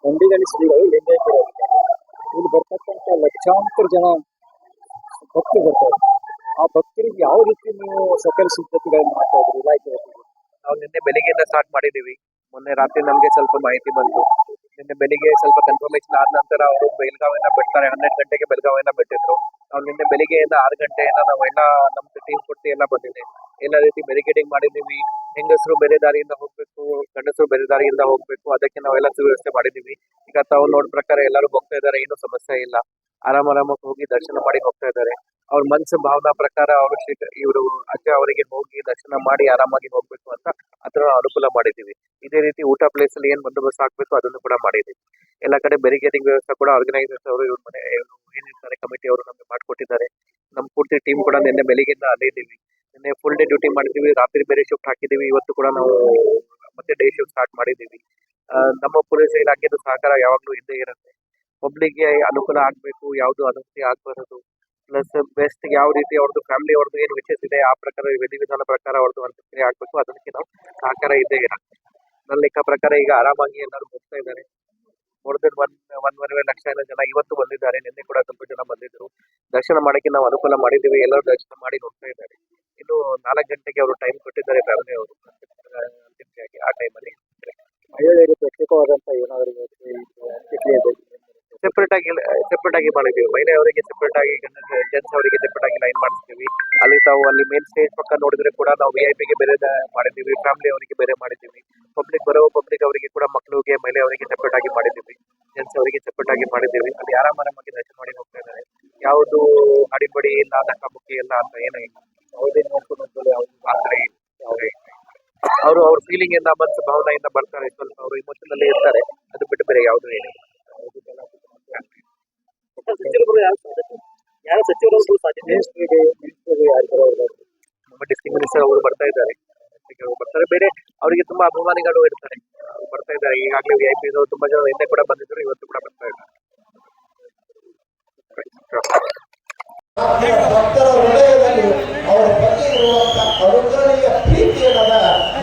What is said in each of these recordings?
ಮಂಡಿಗಳಿ ಶ್ರೀಗಳು ಲಿಂಗೈಕ್ಯರು ಇಲ್ಲಿ ಬರ್ತಕ್ಕಂಥ ಲಕ್ಷಾಂತರ ಜನ ಭಕ್ತರು ಬರ್ತಾರೆ. ಆ ಭಕ್ತರಿಗೆ ಯಾವ ರೀತಿ ನೀವು ಸಕಲ ಸಿದ್ಧತೆಗಳನ್ನು ಮಾಡ್ತಾ ಇದ್ರಿ ಇಲಾಖೆ? ನಾವು ನಿನ್ನೆ ಬೆಳಿಗ್ಗೆಯಿಂದ ಸ್ಟಾರ್ಟ್ ಮಾಡಿದೀವಿ. ಮೊನ್ನೆ ರಾತ್ರಿ ನಮ್ಗೆ ಸ್ವಲ್ಪ ಮಾಹಿತಿ ಬಂತು. ನಿನ್ನೆ ಬೆಳಿಗ್ಗೆ ಸ್ವಲ್ಪ ಕನ್ಫರ್ಮೇಶನ್ ಆದ ನಂತರ ಅವರು ಬೆಳಗಾವಿನ ಬಿಡ್ತಾರೆ. 12 ಗಂಟೆಗೆ ಬೆಳಗಾವಿನ ಬಿಟ್ಟಿದ್ರು. ನಾವು ನಿನ್ನೆ ಬೆಳಿಗ್ಗೆಯಿಂದ 6 ಗಂಟೆಯಿಂದ ನಾವೆಲ್ಲ ನಮ್ದು ಟೀಮ್ ಕೊಟ್ಟು ಎಲ್ಲ ಬಂದಿದೆ. ಎಲ್ಲ ರೀತಿ ಬ್ಯಾರಿಕೇಡಿಂಗ್ ಮಾಡಿದೀವಿ. ಹೆಂಗಸರು ಬೇರೆ ದಾರಿಯಿಂದ ಹೋಗ್ಬೇಕು, ಗಂಡಸರು ಬೇರೆ ದಾರಿಯಿಂದ ಹೋಗ್ಬೇಕು, ಅದಕ್ಕೆ ನಾವೆಲ್ಲ ಸುವ್ಯವಸ್ಥೆ ಮಾಡಿದೀವಿ. ಈಗ ತಾವು ನೋಡ್ ಪ್ರಕಾರ ಎಲ್ಲರೂ ಹೋಗ್ತಾ ಇದಾರೆ, ಏನು ಸಮಸ್ಯೆ ಇಲ್ಲ. ಆರಾಮಾಗಿ ಹೋಗಿ ದರ್ಶನ ಮಾಡಿ ಹೋಗ್ತಾ ಇದ್ದಾರೆ. ಅವ್ರ ಮನಸ್ಸು ಭಾವನಾ ಪ್ರಕಾರ ಇವರು ಅಜ್ಜ ಅವರಿಗೆ ಹೋಗಿ ದರ್ಶನ ಮಾಡಿ ಆರಾಮಾಗಿ ಹೋಗ್ಬೇಕು ಅಂತ ಅದರ ಅನುಕೂಲ ಮಾಡಿದೀವಿ. ಇದೇ ರೀತಿ ಊಟ ಪ್ಲೇಸ್ ಅಲ್ಲಿ ಏನ್ ಬಂದೋಬಸ್ತ್ ಹಾಕ್ಬೇಕು ಅದನ್ನು ಕೂಡ ಮಾಡಿದೀವಿ. ಎಲ್ಲ ಕಡೆ ಬ್ಯಾರಿಕೇಡಿಂಗ್ ವ್ಯವಸ್ಥೆ ಕೂಡ ಆರ್ಗನೈಸರ್ಸ್ ಅವರು ಏನಿರ್ತಾರೆ ಕಮಿಟಿ ಅವರು ನಮ್ಗೆ ಮಾಡ್ಕೊಟ್ಟಿದ್ದಾರೆ. ನಮ್ ಪೂರ್ತಿ ಟೀಮ್ ಕೂಡ ನಿನ್ನೆ ಬೆಳಿಗ್ಗೆಯಿಂದ ಅಲ್ಲೇ ಇದ್ದೀವಿ. ನಿನ್ನೆ ಫುಲ್ ಡೇ ಡ್ಯೂಟಿ ಮಾಡಿದೀವಿ, ರಾತ್ರಿ ಬೇರೆ ಶಿಫ್ಟ್ ಹಾಕಿದೀವಿ. ಇವತ್ತು ಕೂಡ ನಾವು ಮತ್ತೆ ಡೇ ಶಿಫ್ಟ್ ಸ್ಟಾರ್ಟ್ ಮಾಡಿದೀವಿ. ನಮ್ಮ ಪೊಲೀಸ್ ಇಲಾಖೆದು ಸಹಕಾರ ಯಾವಾಗ್ಲೂ ಇದ್ದೇ ಇರುತ್ತೆ. ಪಬ್ಲಿಕ್ಗೆ ಅನುಕೂಲ ಆಗ್ಬೇಕು, ಯಾವ್ದು ಅನುಮತಿ ಆಗ್ಬಾರದು. ಪ್ಲಸ್ ಬೆಸ್ಟ್ ಯಾವ ರೀತಿ ಅವ್ರದ್ದು ಫ್ಯಾಮಿಲಿ ಅವ್ರದ್ದು ಏನು ವಿಶೇಷ ಇದೆ ಆ ಪ್ರಕಾರ ವಿಧಿವಿಧಾನ ಪ್ರಕಾರ ಅವ್ರದ್ದು ಅಂತ್ಯಕ್ರಿಯೆ ಆಗ್ಬೇಕು, ಅದಕ್ಕೆ ನಾವು ಸಹಕಾರ ಇದ್ದೇ ಇರುತ್ತೆ. ನನ್ನ ಲೆಕ್ಕ ಪ್ರಕಾರ ಈಗ ಆರಾಮಾಗಿ ಎಲ್ಲರೂ ಹೋಗ್ತಾ ಇದ್ದಾರೆ. ಮೋರ್ ದೆನ್ 1.5 ಲಕ್ಷ ಜನ ಇವತ್ತು ಬಂದಿದ್ದಾರೆ. ನಿನ್ನೆ ಕೂಡ ಸ್ವಲ್ಪ ಜನ ಬಂದಿದ್ರು. ದರ್ಶನ ಮಾಡಕ್ಕೆ ನಾವು ಅನುಕೂಲ ಮಾಡಿದ್ದೀವಿ. ಎಲ್ಲರೂ ದರ್ಶನ ಮಾಡಿ ಹೋಗ್ತಾ ಇದ್ದಾರೆ. ಇನ್ನು 4 ಗಂಟೆಗೆ ಅವರು ಟೈಮ್ ಕೊಟ್ಟಿದ್ದಾರೆ ಫ್ಯಾಮಿಲಿ ಅವರು ಅಂತ್ಯಕ್ರಿಯೆಗೆ. ಆ ಟೈಮಲ್ಲಿ ಮಹಿಳೆಯರಿಗೆ ಪ್ರತ್ಯೇಕವಾದಂತ ಏನಾದರೂ ಸೆಪರೇಟ್ ಆಗಿ ಮಾಡಿದ್ದೀವಿ. ಮಹಿಳೆಯವರಿಗೆ ಸೆಪರೇಟ್ ಆಗಿ, ಜೆಂಟ್ಸ್ ಅವರಿಗೆ ಸೆಪರೇಟ್ ಆಗಿ ಲೈನ್ ಮಾಡಿಸ್ತೀವಿ. ಅಲ್ಲಿ ತಾವು ಅಲ್ಲಿ ಮೇನ್ ಸ್ಟೇಜ್ ಪಕ್ಕ ನೋಡಿದ್ರೆ ಕೂಡ ನಾವು VIP ಗೆ ಬೇರೆ ಮಾಡಿದ್ದೀವಿ, ಫ್ಯಾಮಿಲಿ ಅವರಿಗೆ ಬೇರೆ ಮಾಡಿದ್ದೀವಿ. ಪಬ್ಲಿಕ್ ಅವರಿಗೆ ಕೂಡ ಮಕ್ಕಳಿಗೆ ಮಹಿಳೆಯವರಿಗೆ ಸೆಪರೇಟ್ ಆಗಿ ಮಾಡಿದ್ದೀವಿ, ಜೆಂಟ್ಸ್ ಅವರಿಗೆ ಸೆಪರೇಟ್ ಆಗಿ ಮಾಡಿದ್ದೀವಿ. ಅಲ್ಲಿ ಆರಾಮಾಗಿ ದರ್ಶನ ಮಾಡಿ ಹೋಗ್ತಾ ಇದ್ದಾರೆ. ಯಾವುದು ಅಡಿಬಡಿ ಇಲ್ಲ, ಧಕ್ಕಾಬುಕ್ಕಿ ಇಲ್ಲ ಅಂತ ಏನೂ ಇಲ್ಲ. ಯಾವುದೇ ನೋಡ್ಕೊಂಡು ಅವರು ಅವ್ರ ಫೀಲಿಂಗ್ ಇಂದ ಮನಸ್ಸು ಭಾವನೆಯಿಂದ ಬರ್ತಾರೆ. ಸ್ವಲ್ಪ ಅವರು ಇಮೋಷನಲ್ ಇರ್ತಾರೆ. ಅದು ಬಿಟ್ಟು ಬೇರೆ ಯಾವುದು ಏನಿಲ್ಲ. ನಮ್ಮ ಡಿಸ್ಟ್ರಿಕ್ಟ್ ಮಿನಿಸ್ಟರ್ ಅವರು ಬರ್ತಾ ಇದ್ದಾರೆ. ಬೇರೆ ಅವರಿಗೆ ತುಂಬಾ ಅಭಿಮಾನಿಗಳು ಇರ್ತಾರೆ, ಬರ್ತಾ ಇದ್ದಾರೆ. ಈಗಾಗಲೇ VIP ತುಂಬಾ ಜನ ಹಿಂದೆ ಕೂಡ ಬಂದಿದ್ರು, ಇವತ್ತು ಕೂಡ ಬರ್ತಾ ಇದ್ದಾರೆ. ಭಕ್ತರ ಹೃದಯದಲ್ಲಿ ಅವರ ಬಗ್ಗೆ ಇರುವಂತಹ ಅನುಕರಣೀಯ ಪ್ರೀತಿ ಏನದ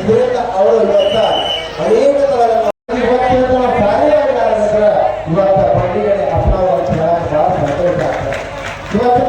ಇದರಿಂದ ಅವರು ಇವತ್ತ ಅನೇಕ ಇವತ್ತ ಪಂಡಿಗೆ ಅಪ್ಪ ಬಹಳ ಸಂತೋಷ ಆಗ್ತದೆ. ಇವತ್ತು